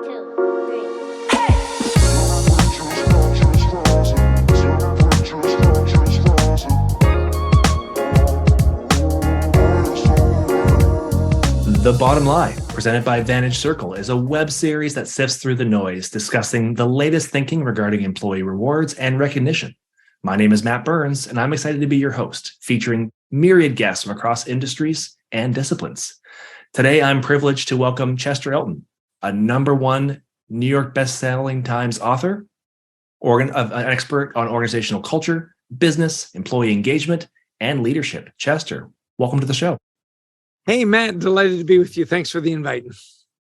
The Bottom Line, presented by Vantage Circle, is a web series that sifts through the noise, discussing the latest thinking regarding employee rewards and recognition. My name is Matt Burns, and I'm excited to be your host, featuring myriad guests from across industries and disciplines. Today, I'm privileged to welcome Chester Elton, a #1 New York best-selling Times author, an expert on organizational culture, business, employee engagement, and leadership. Chester, welcome to the show. Hey, Matt, delighted to be with you. Thanks for the invite.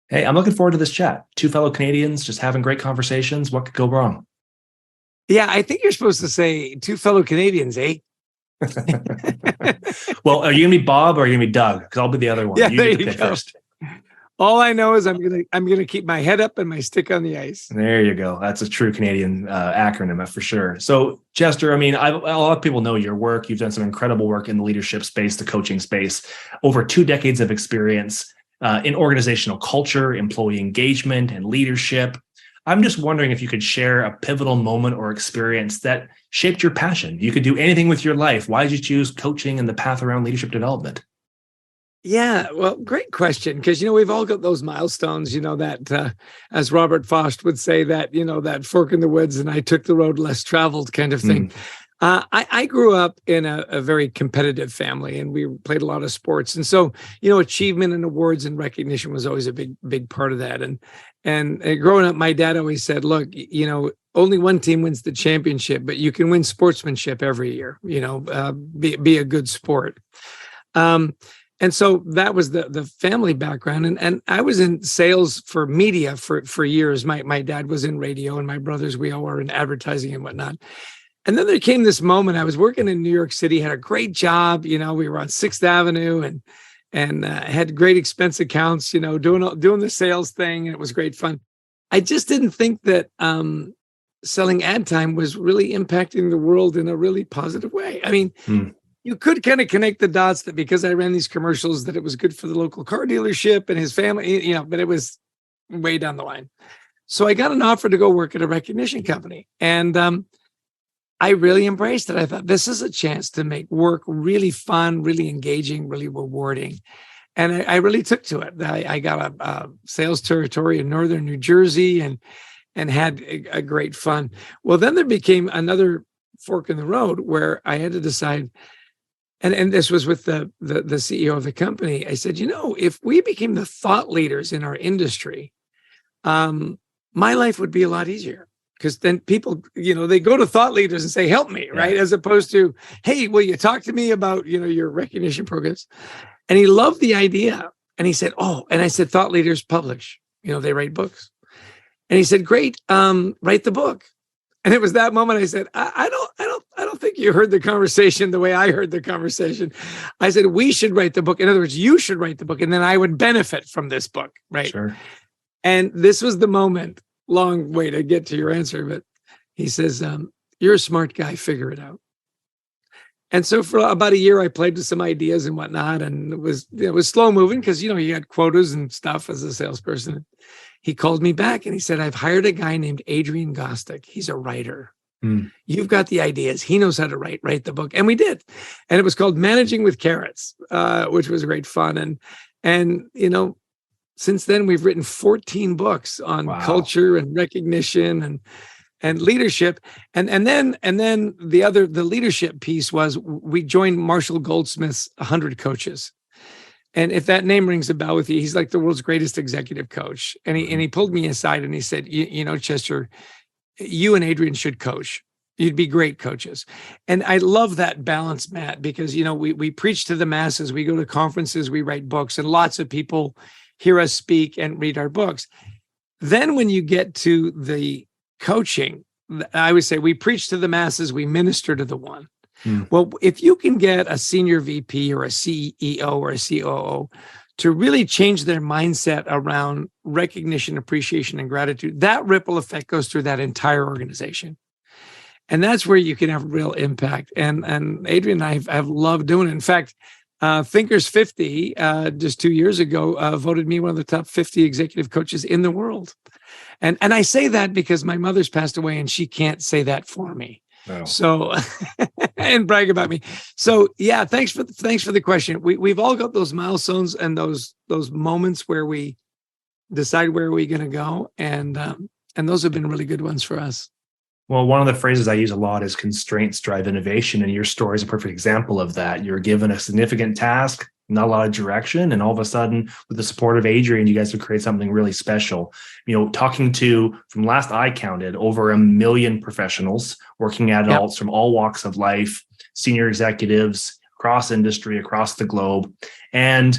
Hey, I'm looking forward to this chat. Two fellow Canadians just having great conversations. What could go wrong? Yeah, I think you're supposed to say two fellow Canadians, eh? Well, are you going to be Bob or are you going to be Doug? Because I'll be the other one. Yeah, You there get to you pick go. first. All I know is I'm gonna keep my head up and my stick on the ice. There you go. That's a true Canadian acronym for sure. So, Chester, I mean, a lot of people know your work. You've done some incredible work in the leadership space, the coaching space, over 2 decades of experience in organizational culture, employee engagement, and leadership. I'm just wondering if you could share a pivotal moment or experience that shaped your passion. You could do anything with your life. Why did you choose coaching and the path around leadership development? Yeah, well, great question. Because, we've all got those milestones, that, as Robert Frost would say, that, that fork in the woods and I took the road less traveled kind of thing. I grew up in a very competitive family and we played a lot of sports. And so, achievement and awards and recognition was always a big part of that. And growing up, my dad always said, look, only one team wins the championship, but you can win sportsmanship every year, be a good sport. And so that was the family background. And I was in sales for media for years. My dad was in radio and my brothers, we all were in advertising and whatnot. And then there came this moment. I was working in New York City, had a great job. We were on 6th Avenue and had great expense accounts, doing the sales thing. And it was great fun. I just didn't think that selling ad time was really impacting the world in a really positive way. I mean, you could kind of connect the dots that because I ran these commercials that it was good for the local car dealership and his family, but it was way down the line. So I got an offer to go work at a recognition company. And I really embraced it. I thought this is a chance to make work really fun, really engaging, really rewarding. And I really took to it. I got a sales territory in northern New Jersey and had a great fun. Well, then there became another fork in the road where I had to decide. And this was with the CEO of the company. I said, if we became the thought leaders in our industry, my life would be a lot easier. Because then people, they go to thought leaders and say, help me, right? As opposed to, hey, will you talk to me about, your recognition programs? And he loved the idea. And he said, and I said, thought leaders publish, they write books. And he said, great, write the book. And it was that moment I said, I don't think you heard the conversation the way I heard the conversation. I said, we should write the book. In other words, you should write the book and then I would benefit from this book, right? Sure. And this was the moment, long way to get to your answer, but he says, you're a smart guy, figure it out. And so for about a year, I played with some ideas and whatnot. And it was slow moving because, you had quotas and stuff as a salesperson. He called me back and he said, I've hired a guy named Adrian Gostick. He's a writer. You've got the ideas. He knows how to write the book. And we did. And it was called Managing with Carrots, which was great fun. And since then we've written 14 books on culture and recognition and leadership. And then the leadership piece was we joined Marshall Goldsmith's 100 Coaches. And if that name rings a bell with you, he's like the world's greatest executive coach. And he pulled me aside and he said, Chester, you and Adrian should coach. You'd be great coaches. And I love that balance, Matt, because, we preach to the masses. We go to conferences, we write books, and lots of people hear us speak and read our books. Then when you get to the coaching, I would say we preach to the masses, we minister to the one. Well, if you can get a senior VP or a CEO or a COO to really change their mindset around recognition, appreciation, and gratitude, that ripple effect goes through that entire organization. And that's where you can have real impact. And Adrian and I have loved doing it. In fact, Thinkers 50, just 2 years ago, voted me one of the top 50 executive coaches in the world. And I say that because my mother's passed away and she can't say that for me. Oh. So, and brag about me. So yeah, thanks for the question. We've all got those milestones and those moments where we decide where we're going to go. And those have been really good ones for us. Well, one of the phrases I use a lot is constraints drive innovation. And your story is a perfect example of that. You're given a significant task, not a lot of direction. And all of a sudden, with the support of Adrian, you guys have created something really special. Talking to, from last I counted, over 1 million professionals working at adults from all walks of life, senior executives across industry, across the globe. And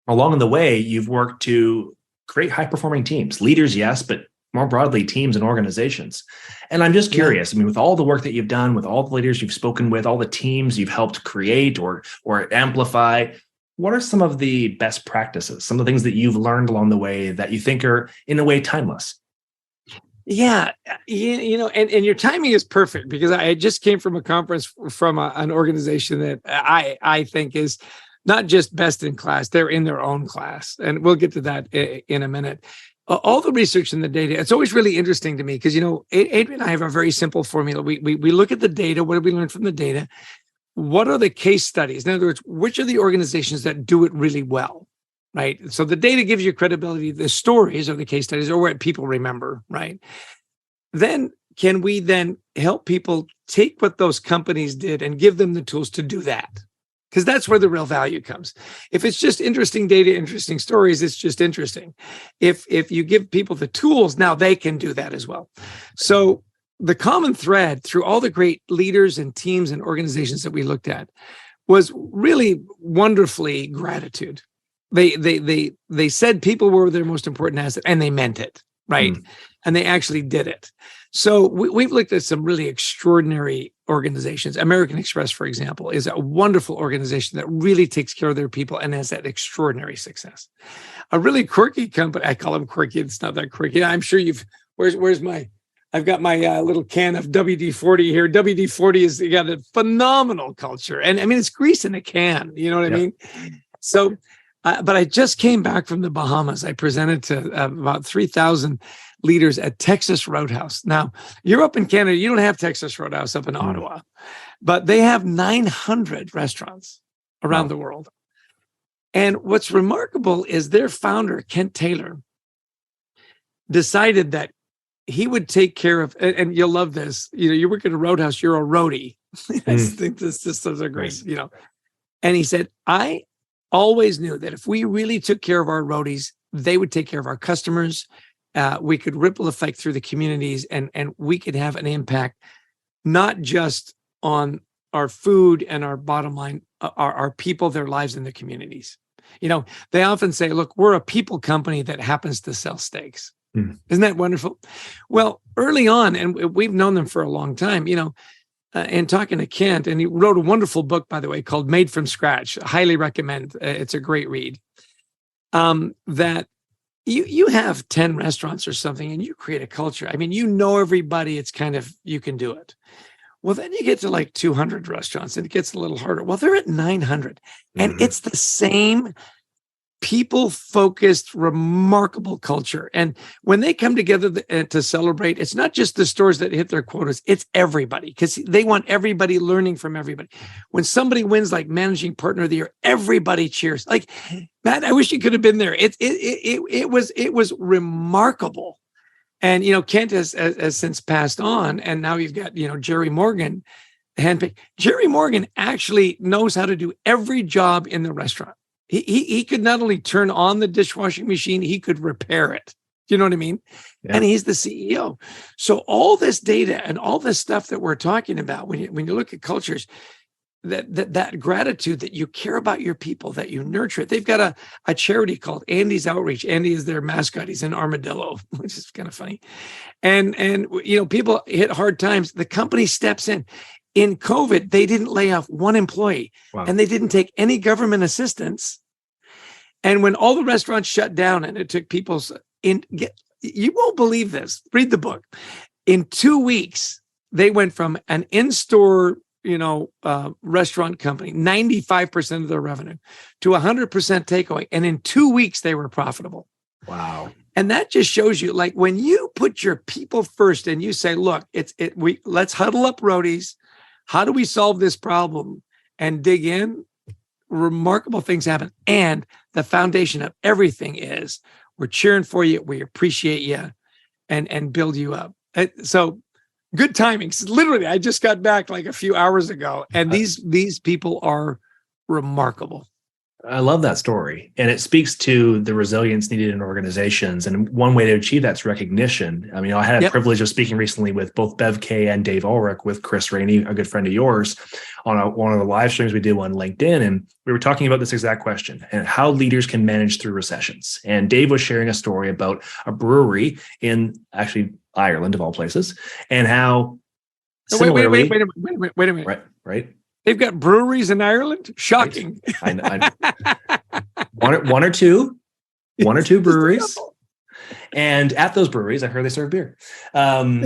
along the way, you've worked to create high-performing teams, leaders, yes, but more broadly, teams and organizations. And I'm just curious, with all the work that you've done, with all the leaders you've spoken with, all the teams you've helped create or amplify, what are some of the best practices, some of the things that you've learned along the way that you think are, in a way, timeless? Yeah, and your timing is perfect because I just came from a conference from an organization that I think is not just best in class, they're in their own class. And we'll get to that in a minute. All the research and the data, it's always really interesting to me because, Adrian and I have a very simple formula. We look at the data. What did we learn from the data? What are the case studies? In other words, which are the organizations that do it really well, right? So the data gives you credibility. The stories or the case studies are what people remember, right? Then can we then help people take what those companies did and give them the tools to do that? Because that's where the real value comes. If it's just interesting data, interesting stories, it's just interesting. If you give people the tools, now they can do that as well. So the common thread through all the great leaders and teams and organizations that we looked at was really wonderfully gratitude. They said people were their most important asset, and they meant it, right? And they actually did it. So we've looked at some really extraordinary organizations. American Express, for example, is a wonderful organization that really takes care of their people and has had extraordinary success. A really quirky company, I call them quirky, it's not that quirky. I'm sure I've got my little can of WD-40 here. WD-40 has got a phenomenal culture. And I mean, it's grease in a can, you know what I mean? So, but I just came back from the Bahamas. I presented to about 3,000 leaders at Texas Roadhouse. Now, you're up in Canada, you don't have Texas Roadhouse up in Ottawa, but they have 900 restaurants around the world. And what's remarkable is their founder, Kent Taylor, decided that he would take care of, and you'll love this, you work at a Roadhouse, you're a roadie. I think this systems are great, And he said, I always knew that if we really took care of our roadies, they would take care of our customers. We could ripple effect through the communities and we could have an impact, not just on our food and our bottom line, our people, their lives, and their communities. They often say, look, we're a people company that happens to sell steaks. Isn't that wonderful? Well, early on, and we've known them for a long time, and talking to Kent, and he wrote a wonderful book, by the way, called Made from Scratch. I highly recommend. It's a great read. That you have 10 restaurants or something and you create a culture. I mean, everybody, it's kind of, you can do it. Well, then you get to like 200 restaurants and it gets a little harder. Well, they're at 900 and it's the same people-focused, remarkable culture. And when they come together to celebrate, it's not just the stores that hit their quotas, it's everybody, because they want everybody learning from everybody. When somebody wins like Managing Partner of the Year, everybody cheers. Like, Matt, I wish you could have been there. It was remarkable. And, Kent has since passed on, and now you've got, Jerry Morgan, handpicked. Jerry Morgan actually knows how to do every job in the restaurant. He could not only turn on the dishwashing machine, he could repair it. You know what I mean? Yeah. And he's the CEO. So all this data and all this stuff that we're talking about, when you look at cultures, that gratitude that you care about your people, that you nurture it. They've got a charity called Andy's Outreach. Andy is their mascot. He's an armadillo, which is kind of funny. And people hit hard times. The company steps in. In COVID, they didn't lay off one employee. Wow. And they didn't take any government assistance. And when all the restaurants shut down and it took you won't believe this. Read the book. In 2 weeks, they went from an in-store, restaurant company, 95% of their revenue to 100% takeaway. And in 2 weeks, they were profitable. Wow. And that just shows you, like, when you put your people first and you say, look, let's huddle up roadies. How do we solve this problem and dig in? Remarkable things happen. And the foundation of everything is we're cheering for you. We appreciate you and build you up. So good timing. Literally, I just got back like a few hours ago, and these people are remarkable. I love that story. And it speaks to the resilience needed in organizations. And one way to achieve that's recognition. I mean, I had a privilege of speaking recently with both Bev Kay and Dave Ulrich with Chris Rainey, a good friend of yours, on one of the live streams we did on LinkedIn. And we were talking about this exact question and how leaders can manage through recessions. And Dave was sharing a story about a brewery in actually Ireland, of all places, and how similarly... Wait a minute. Right. They've got breweries in Ireland? Shocking. Right. One or two breweries. And at those breweries, I heard they serve beer. And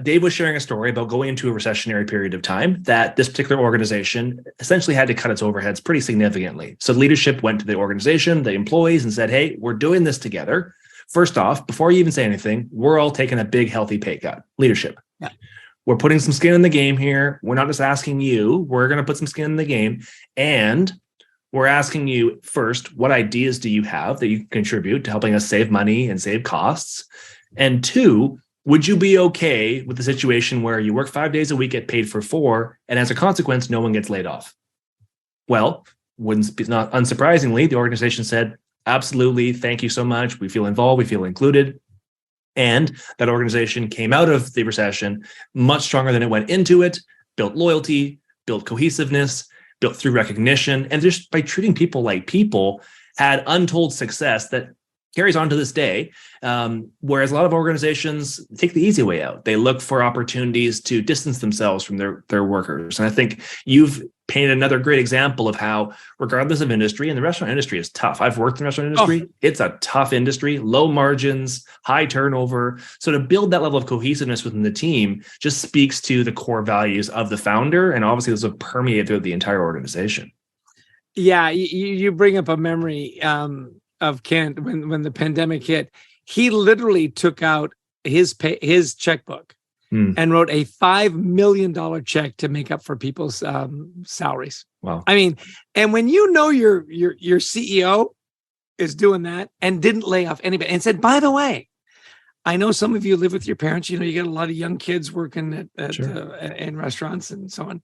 Dave was sharing a story about going into a recessionary period of time that this particular organization essentially had to cut its overheads pretty significantly. So leadership went to the organization, the employees, and said, hey, we're doing this together. First off, before you even say anything, we're all taking a big, healthy pay cut. Leadership. Yeah. We're putting some skin in the game here. We're not just asking you. We're going to put some skin in the game. And we're asking you first, what ideas do you have that you can contribute to helping us save money and save costs? And two, would you be okay with the situation where you work 5 days a week, get paid for 4, and as a consequence, no one gets laid off? Well, not unsurprisingly, the organization said, absolutely, thank you so much. We feel involved, we feel included. And that organization came out of the recession much stronger than it went into it, built loyalty, built cohesiveness, built through recognition, and just by treating people like people, had untold success that carries on to this day. Whereas a lot of organizations take the easy way out. They look for opportunities to distance themselves from their workers. And I think you've painted another great example of how, regardless of industry, and the restaurant industry is tough. I've worked in the restaurant industry. It's a tough industry, low margins, high turnover. So to build that level of cohesiveness within the team just speaks to the core values of the founder. And obviously those have permeated through the entire organization. Yeah, you bring up a memory of Kent when the pandemic hit. He literally took out his checkbook and wrote a $5 million check to make up for people's salaries. Wow. I mean, and when you know your CEO is doing that and didn't lay off anybody and said, by the way, I know some of you live with your parents, you get a lot of young kids working in restaurants and so on.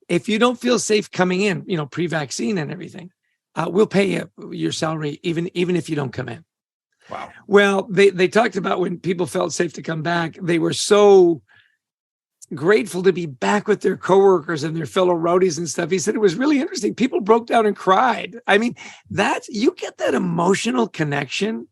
If you don't feel safe coming in, pre-vaccine and everything, we'll pay you your salary even if you don't come in. Wow. Well, they talked about when people felt safe to come back, they were so grateful to be back with their coworkers and their fellow roadies and stuff. He said it was really interesting. People broke down and cried. I mean, you get that emotional connection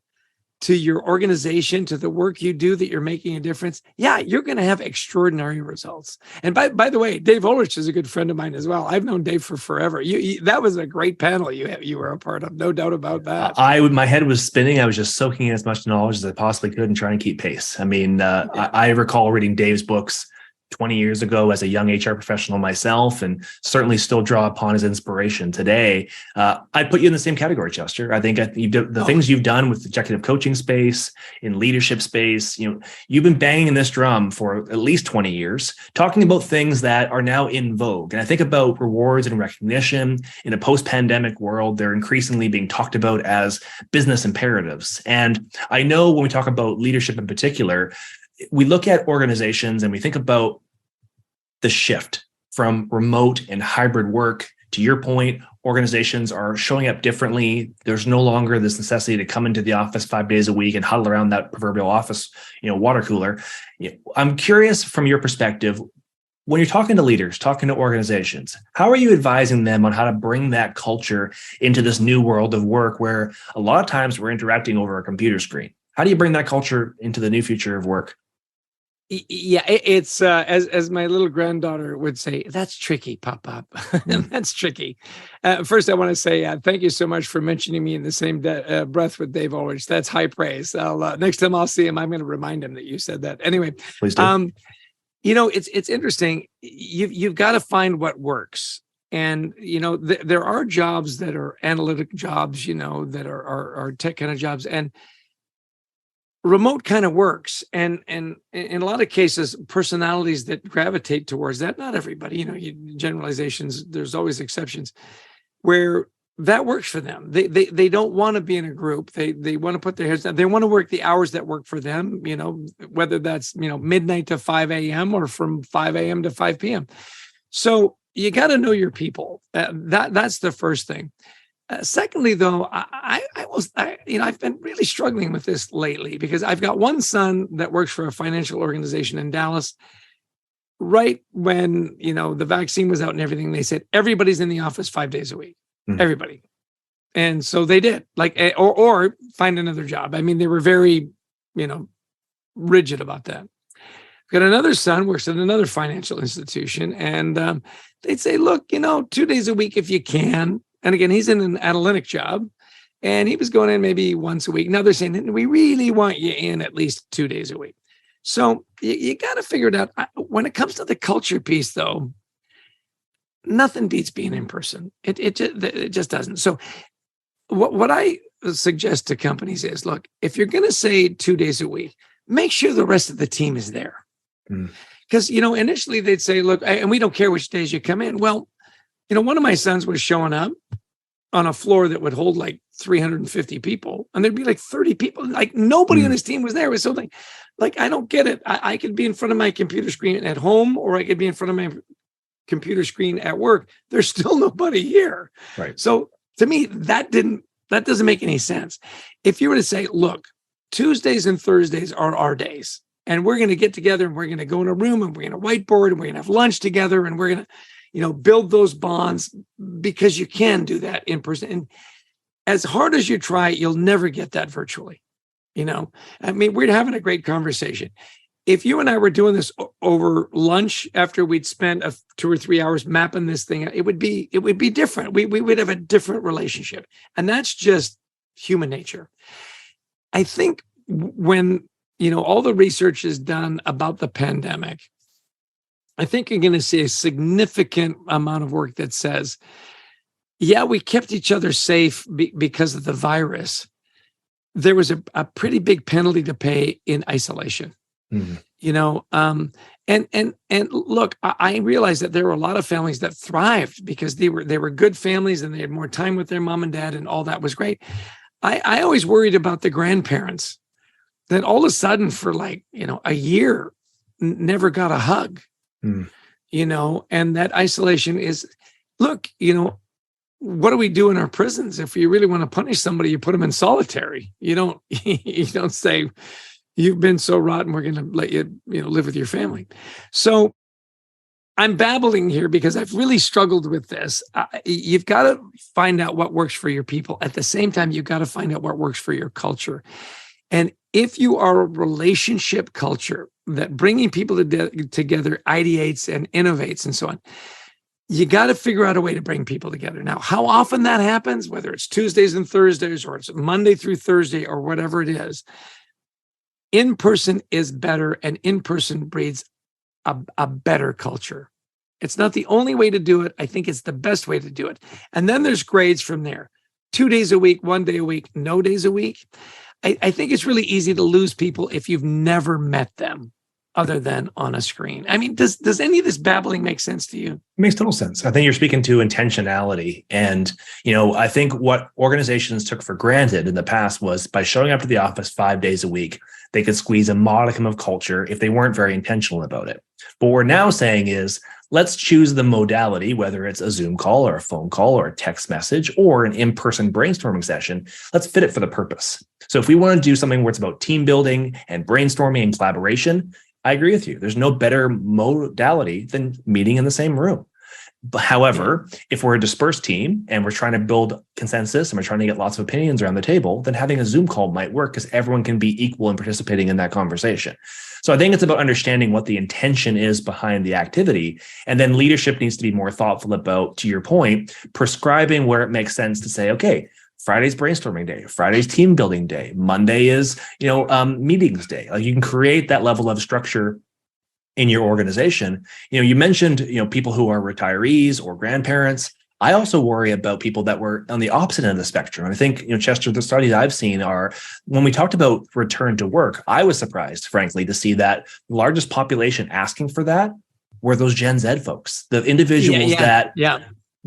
to your organization, to the work you do, that you're making a difference. Yeah, you're going to have extraordinary results. And by the way, Dave Ulrich is a good friend of mine as well. I've known Dave for forever. That was a great panel you were a part of, no doubt about that. My head was spinning. I was just soaking in as much knowledge as I possibly could and trying to keep pace. I mean, I recall reading Dave's books 20 years ago as a young HR professional myself, and certainly still draw upon his inspiration today. I'd put you in the same category, Chester. I think things you've done with the executive coaching space, in leadership space, you've been banging this drum for at least 20 years, talking about things that are now in vogue. And I think about rewards and recognition in a post-pandemic world. They're increasingly being talked about as business imperatives. And I know when we talk about leadership in particular, we look at organizations and we think about the shift from remote and hybrid work. To your point, organizations are showing up differently. There's no longer this necessity to come into the office 5 days a week and huddle around that proverbial office, water cooler. I'm curious from your perspective, when you're talking to leaders, talking to organizations, how are you advising them on how to bring that culture into this new world of work where a lot of times we're interacting over a computer screen? How do you bring that culture into the new future of work? Yeah, it's as my little granddaughter would say, that's tricky, Pop. That's tricky. First, I want to say thank you so much for mentioning me in the same breath with Dave Ulrich. That's high praise. Next time I'll see him, I'm going to remind him that you said that. Anyway, please do. It's interesting. You've got to find what works. And, there are jobs that are analytic jobs, that are tech kind of jobs, and remote kind of works. And in a lot of cases, personalities that gravitate towards that, not everybody, generalizations, there's always exceptions where that works for them. They don't want to be in a group. They want to put their heads down. They want to work the hours that work for them, whether that's, midnight to 5 a.m. or from 5 a.m. to 5 p.m. So you got to know your people. That's the first thing. Secondly, though, I've been really struggling with this lately because I've got one son that works for a financial organization in Dallas. Right when, the vaccine was out and everything, they said, everybody's in the office 5 days a week, everybody. And so they did, or find another job. I mean, they were very, rigid about that. I've got another son works at another financial institution, and they'd say, look, 2 days a week if you can. And again, he's in an analytic job, and he was going in maybe once a week. Now they're saying, we really want you in at least 2 days a week. So you got to figure it out. When it comes to the culture piece, though, nothing beats being in person. It just doesn't. So what I suggest to companies is, look, if you're going to say 2 days a week, make sure the rest of the team is there. Because, initially they'd say, look, and we don't care which days you come in. Well, one of my sons was showing up on a floor that would hold like 350 people, and there'd be like 30 people. Like nobody on his team was there. It was so like I don't get it. I could be in front of my computer screen at home, or I could be in front of my computer screen at work. There's still nobody here. Right. So to me, that doesn't make any sense. If you were to say, look, Tuesdays and Thursdays are our days, and we're going to get together, and we're going to go in a room, and we're going to whiteboard, and we're going to have lunch together, and we're going to build those bonds, because you can do that in person. And as hard as you try, you'll never get that virtually. I mean, we're having a great conversation. If you and I were doing this over lunch after we'd spent 2 or 3 hours mapping this thing, it would be different. We would have a different relationship. And that's just human nature. I think when, all the research is done about the pandemic, I think you're going to see a significant amount of work that says, yeah, we kept each other safe because of the virus. There was a pretty big penalty to pay in isolation. And look, I realized that there were a lot of families that thrived because they were good families, and they had more time with their mom and dad, and all that was great. I always worried about the grandparents that all of a sudden for a year never got a hug. And that isolation is, look, what do we do in our prisons? If you really want to punish somebody, you put them in solitary. You don't say, you've been so rotten, we're going to let you, live with your family. So I'm babbling here because I've really struggled with this. You've got to find out what works for your people. At the same time, you've got to find out what works for your culture. And if you are a relationship culture that bringing people together ideates and innovates and so on, you got to figure out a way to bring people together. Now, how often that happens, whether it's Tuesdays and Thursdays or it's Monday through Thursday or whatever it is, in person is better, and in person breeds a better culture. It's not the only way to do it. I think it's the best way to do it. And then there's grades from there. 2 days a week, 1 day a week, no days a week. I think it's really easy to lose people if you've never met them other than on a screen. I mean, does any of this babbling make sense to you? It makes total sense. I think you're speaking to intentionality. And, I think what organizations took for granted in the past was by showing up to the office 5 days a week, they could squeeze a modicum of culture if they weren't very intentional about it. But what we're now saying is, let's choose the modality, whether it's a Zoom call or a phone call or a text message or an in-person brainstorming session. Let's fit it for the purpose. So if we want to do something where it's about team building and brainstorming and collaboration, I agree with you. There's no better modality than meeting in the same room. But however, if we're a dispersed team and we're trying to build consensus and we're trying to get lots of opinions around the table, then having a Zoom call might work because everyone can be equal in participating in that conversation. So I think it's about understanding what the intention is behind the activity. And then leadership needs to be more thoughtful about, to your point, prescribing where it makes sense to say, okay, Friday's brainstorming day, Friday's team building day, Monday is, meetings day. Like you can create that level of structure in your organization. You mentioned, people who are retirees or grandparents. I also worry about people that were on the opposite end of the spectrum. I think, Chester, the studies I've seen are when we talked about return to work, I was surprised, frankly, to see that the largest population asking for that were those Gen Z folks, the individuals that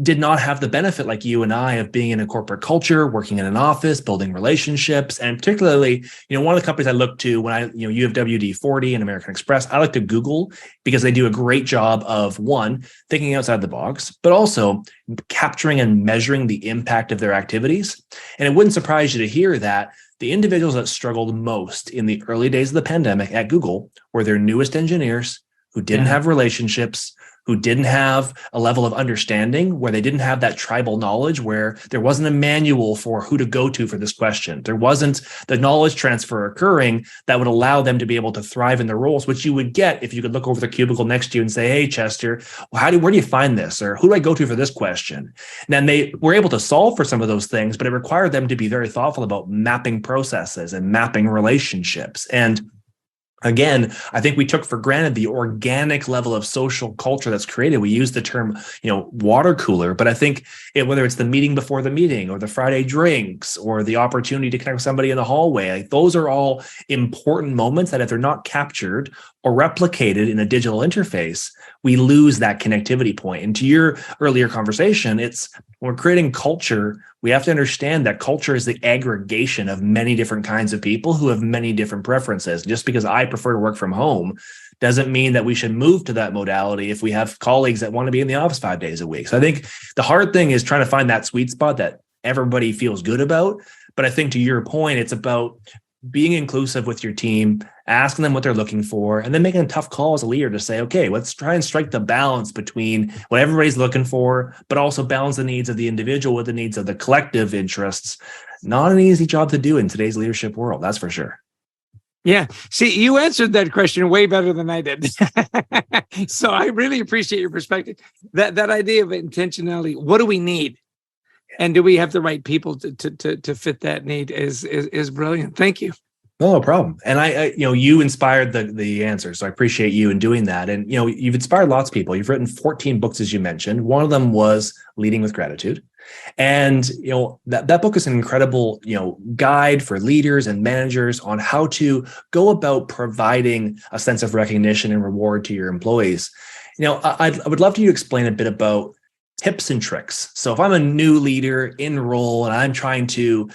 did not have the benefit like you and I of being in a corporate culture, working in an office, building relationships. And particularly, one of the companies I look to when you have WD-40 and American Express, I like to Google because they do a great job of, one, thinking outside the box, but also capturing and measuring the impact of their activities. And it wouldn't surprise you to hear that the individuals that struggled most in the early days of the pandemic at Google were their newest engineers who didn't have relationships, who didn't have a level of understanding, where they didn't have that tribal knowledge, where there wasn't a manual for who to go to for this question. There wasn't the knowledge transfer occurring that would allow them to be able to thrive in their roles, which you would get if you could look over the cubicle next to you and say, hey, Chester, where do you find this? Or who do I go to for this question? And then they were able to solve for some of those things, but it required them to be very thoughtful about mapping processes and mapping relationships. And again, I think we took for granted the organic level of social culture that's created. We use the term, water cooler, but I think whether it's the meeting before the meeting or the Friday drinks or the opportunity to connect with somebody in the hallway, like those are all important moments that if they're not captured or replicated in a digital interface, we lose that connectivity point. And to your earlier conversation, it's when we're creating culture, we have to understand that culture is the aggregation of many different kinds of people who have many different preferences. Just because I prefer to work from home doesn't mean that we should move to that modality if we have colleagues that want to be in the office 5 days a week. So I think the hard thing is trying to find that sweet spot that everybody feels good about. But I think to your point, it's about being inclusive with your team, asking them what they're looking for, and then making a tough call as a leader to say, okay, let's try and strike the balance between what everybody's looking for, but also balance the needs of the individual with the needs of the collective interests. Not an easy job to do in today's leadership world, that's for sure. Yeah. See, you answered that question way better than I did. So I really appreciate your perspective. That idea of intentionality, what do we need? And do we have the right people to fit that need is brilliant. Thank you. No problem. And I you inspired the answer. So I appreciate you in doing that. And, you've inspired lots of people. You've written 14 books, as you mentioned. One of them was Leading with Gratitude. And, that book is an incredible, guide for leaders and managers on how to go about providing a sense of recognition and reward to your employees. I would love for you to explain a bit about tips and tricks. So if I'm a new leader in role and I'm trying to,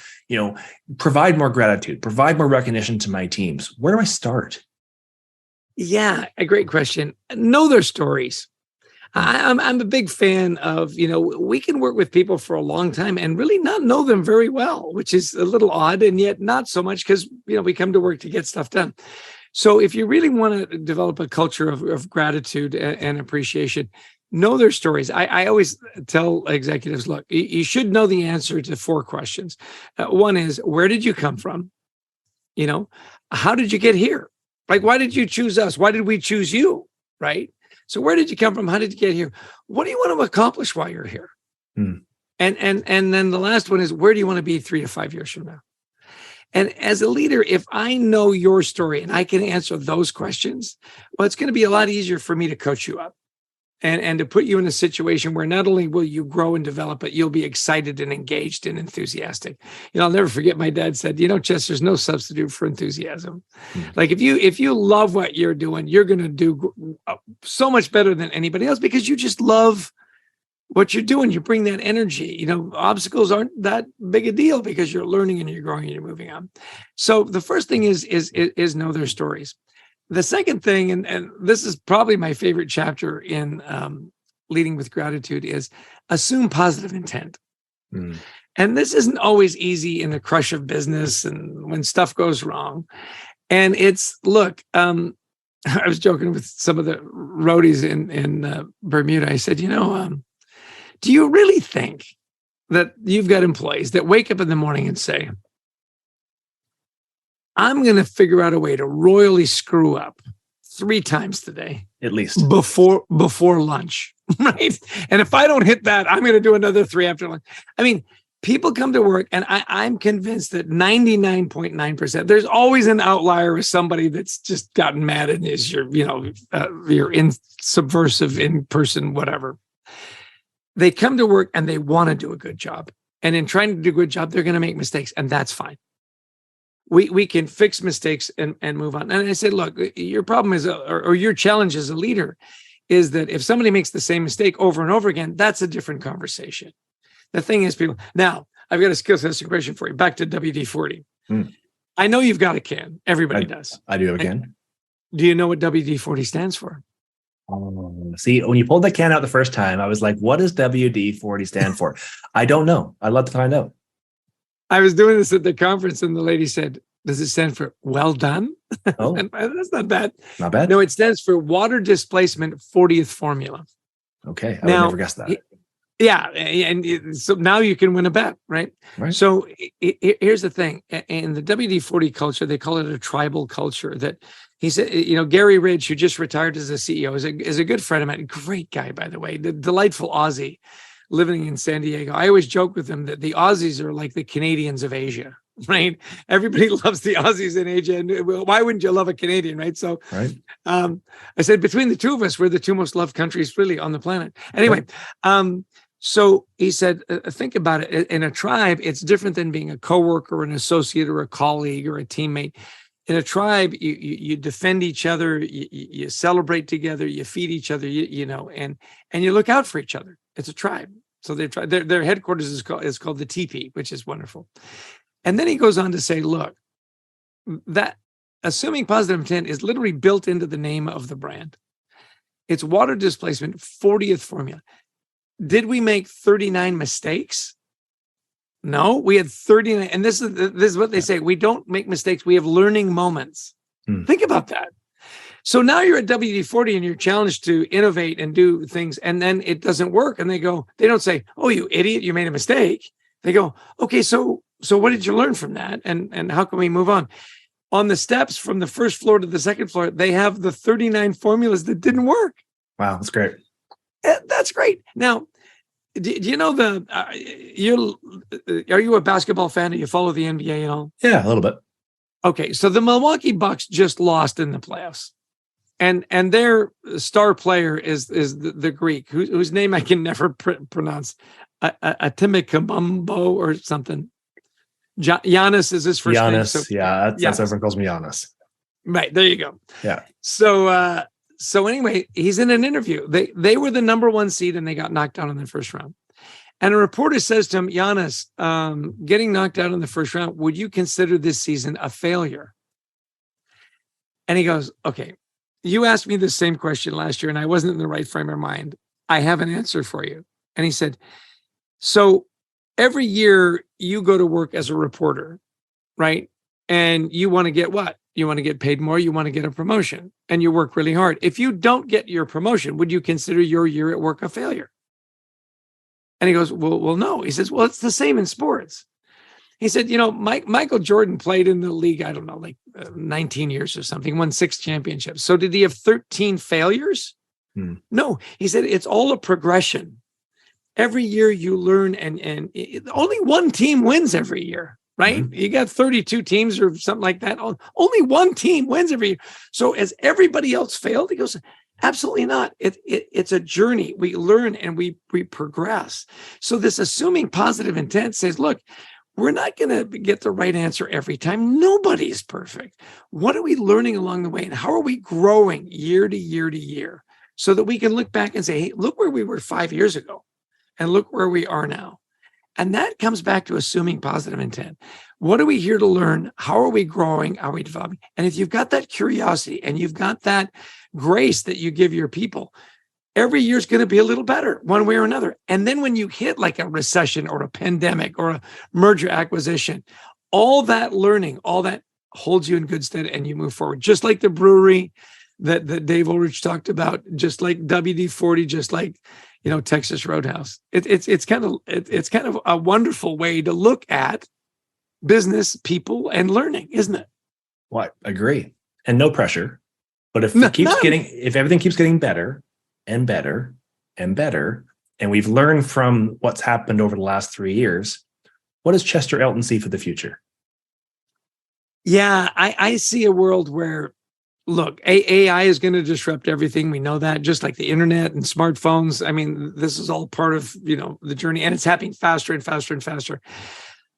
provide more gratitude, provide more recognition to my teams, where do I start? Yeah, a great question. Know their stories. I'm a big fan of, we can work with people for a long time and really not know them very well, which is a little odd, and yet not so much because, we come to work to get stuff done. So if you really want to develop a culture of gratitude and appreciation, know their stories. I always tell executives, look, you should know the answer to 4 questions. One is, where did you come from? How did you get here? Like, why did you choose us? Why did we choose you? Right? So where did you come from? How did you get here? What do you want to accomplish while you're here? And then the last one is, where do you want to be 3 to 5 years from now? And as a leader, if I know your story and I can answer those questions, well, it's going to be a lot easier for me to coach you up. And to put you in a situation where not only will you grow and develop, but you'll be excited and engaged and enthusiastic. I'll never forget my dad said, Chess, there's no substitute for enthusiasm. Like if you love what you're doing, you're going to do so much better than anybody else because you just love what you're doing. You bring that energy. Obstacles aren't that big a deal because you're learning and you're growing and you're moving on. So the first thing is know their stories. The second thing, and this is probably my favorite chapter in Leading with Gratitude, is assume positive intent. And this isn't always easy in the crush of business and when stuff goes wrong. And it's, look, I was joking with some of the roadies in Bermuda. I said, do you really think that you've got employees that wake up in the morning and say, I'm going to figure out a way to royally screw up 3 times today, at least before lunch, right? And if I don't hit that, I'm going to do another 3 after lunch. I mean, people come to work, and I'm convinced that 99.9%, there's always an outlier with somebody that's just gotten mad and is you're in subversive in person, whatever. They come to work and they want to do a good job. And in trying to do a good job, they're going to make mistakes, and that's fine. We can fix mistakes and move on. And I said, look, your problem is, or your challenge as a leader is that if somebody makes the same mistake over and over again, that's a different conversation. The thing is, people, now I've got a skill testing question for you. Back to WD-40. I know you've got a can. Everybody does. I do have a can. Do you know what WD-40 stands for? See, when you pulled that can out the first time, I was like, what does WD-40 stand for? I don't know. I'd love to find out. I was doing this at the conference and the lady said, does it stand for well done? Oh, that's not bad. Not bad. No, it stands for water displacement 40th formula. Okay. I would never guess that. Yeah. And so now you can win a bet, right? So here's the thing. In the WD-40 culture, they call it a tribal culture. That he said, Gary Ridge, who just retired as a CEO, is a good friend of mine. Great guy, by the way, the delightful Aussie living in San Diego. I always joke with him that the Aussies are like the Canadians of Asia, right? Everybody loves the Aussies in Asia. And why wouldn't you love a Canadian, right? So I said, between the two of us, we're the two most loved countries really on the planet. Anyway, so he said, think about it. In a tribe, it's different than being a coworker, an associate, or a colleague, or a teammate. In a tribe, you defend each other, you celebrate together, you feed each other, and you look out for each other. It's a tribe. So their headquarters is called the TP, which is wonderful. And then he goes on to say, look, that assuming positive intent is literally built into the name of the brand. It's water displacement 40th formula. Did we make 39 mistakes? No, we had 39. And this is what they say. We don't make mistakes. We have learning moments. Think about that. So now you're at WD-40 and you're challenged to innovate and do things, and then it doesn't work. And they don't say, oh, you idiot, you made a mistake. They go, okay, so what did you learn from that? And how can we move on? On the steps from the first floor to the second floor, they have the 39 formulas that didn't work. Wow, that's great. That's great. Now, do you know are you a basketball fan? Do you follow the NBA at all? Yeah, a little bit. Okay, so the Milwaukee Bucks just lost in the playoffs. And their star player is the Greek, whose name I can never pronounce, Atimikabumbo or something. Giannis is his first name. So, that's everyone calls me Giannis. Right, there you go. Yeah. So anyway, he's in an interview. They were the number one seed and they got knocked out in the first round. And a reporter says to him, Giannis, getting knocked out in the first round, would you consider this season a failure? And he goes, okay, you asked me the same question last year and I wasn't in the right frame of mind. I have an answer for you. And he said, so every year you go to work as a reporter, right? And you want to get what? You want to get paid more. You want to get a promotion and you work really hard. If you don't get your promotion, would you consider your year at work a failure? And he goes, well, no. He says, well, it's the same in sports. He said, Michael Jordan played in the league, I don't know, like 19 years or something, won 6 championships. So did he have 13 failures? No. He said, it's all a progression. Every year you learn and only one team wins every year, right? You got 32 teams or something like that. Only one team wins every year. So as everybody else failed, he goes, absolutely not. It's a journey. We learn and we progress. So this assuming positive intent says, look, we're not going to get the right answer every time. Nobody's perfect. What are we learning along the way? And how are we growing year to year to year so that we can look back and say, hey, look where we were 5 years ago and look where we are now. And that comes back to assuming positive intent. What are we here to learn? How are we growing? How are we developing? And if you've got that curiosity and you've got that grace that you give your people, every year is going to be a little better one way or another. And then when you hit like a recession or a pandemic or a merger acquisition, all that learning, all that holds you in good stead and you move forward. Just like the brewery that Dave Ulrich talked about, just like WD-40, just like, Texas Roadhouse. It's kind of a wonderful way to look at business, people, and learning, isn't it? Well, I agree. And no pressure. But if everything keeps getting better and better and better, and we've learned from what's happened over the last 3 years, What does Chester Elton see for the future? Yeah, I see a world where, look, AI is going to disrupt everything. We know that, just like the internet and smartphones. I mean, this is all part of, the journey, and it's happening faster and faster and faster.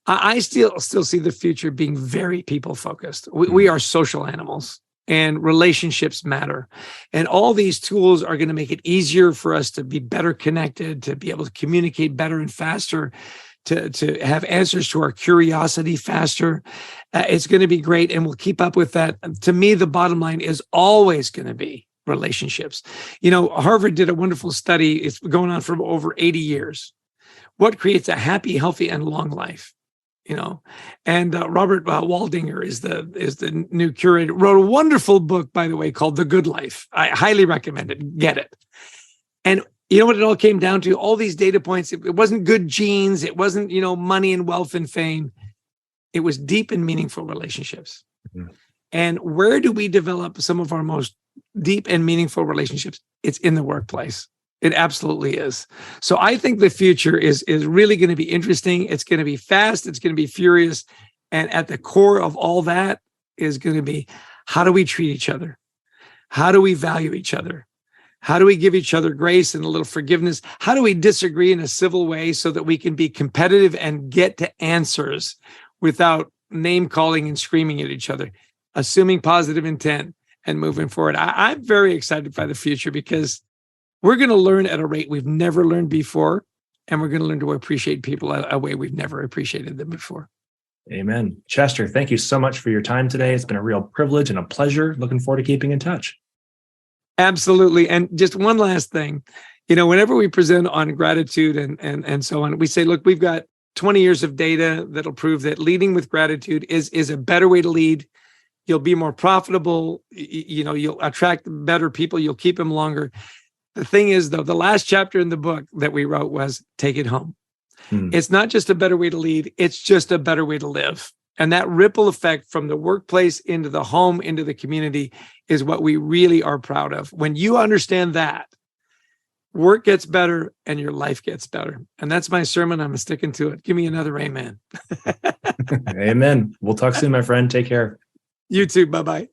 I still see the future being very people focused. We are social animals, and relationships matter. And all these tools are going to make it easier for us to be better connected, to be able to communicate better and faster, to have answers to our curiosity faster. It's going to be great, and we'll keep up with that. To me, the bottom line is always going to be relationships. Harvard did a wonderful study. It's going on for over 80 years. What creates a happy, healthy, and long life? And Robert Waldinger is the new curator. Wrote a wonderful book, by the way, called The Good Life. I highly recommend it. Get it. And you know what it all came down to? All these data points. It wasn't good genes. It wasn't, money and wealth and fame. It was deep and meaningful relationships. Mm-hmm. And where do we develop some of our most deep and meaningful relationships? It's in the workplace. It absolutely is. So I think the future is really going to be interesting. It's going to be fast. It's going to be furious. And at the core of all that is going to be, how do we treat each other? How do we value each other? How do we give each other grace and a little forgiveness? How do we disagree in a civil way so that we can be competitive and get to answers without name calling and screaming at each other, assuming positive intent and moving forward? I'm very excited by the future, because we're going to learn at a rate we've never learned before, and we're going to learn to appreciate people a way we've never appreciated them before. Amen. Chester, thank you so much for your time today. It's been a real privilege and a pleasure. Looking forward to keeping in touch. Absolutely. And just one last thing, whenever we present on gratitude and so on, we say, look, we've got 20 years of data that'll prove that leading with gratitude is a better way to lead. You'll be more profitable. You'll attract better people. You'll keep them longer. The thing is, though, the last chapter in the book that we wrote was take it home. It's not just a better way to lead. It's just a better way to live. And that ripple effect from the workplace into the home, into the community, is what we really are proud of. When you understand that, work gets better and your life gets better. And that's my sermon. I'm sticking to it. Give me another amen. Amen. We'll talk soon, my friend. Take care. You too. Bye-bye.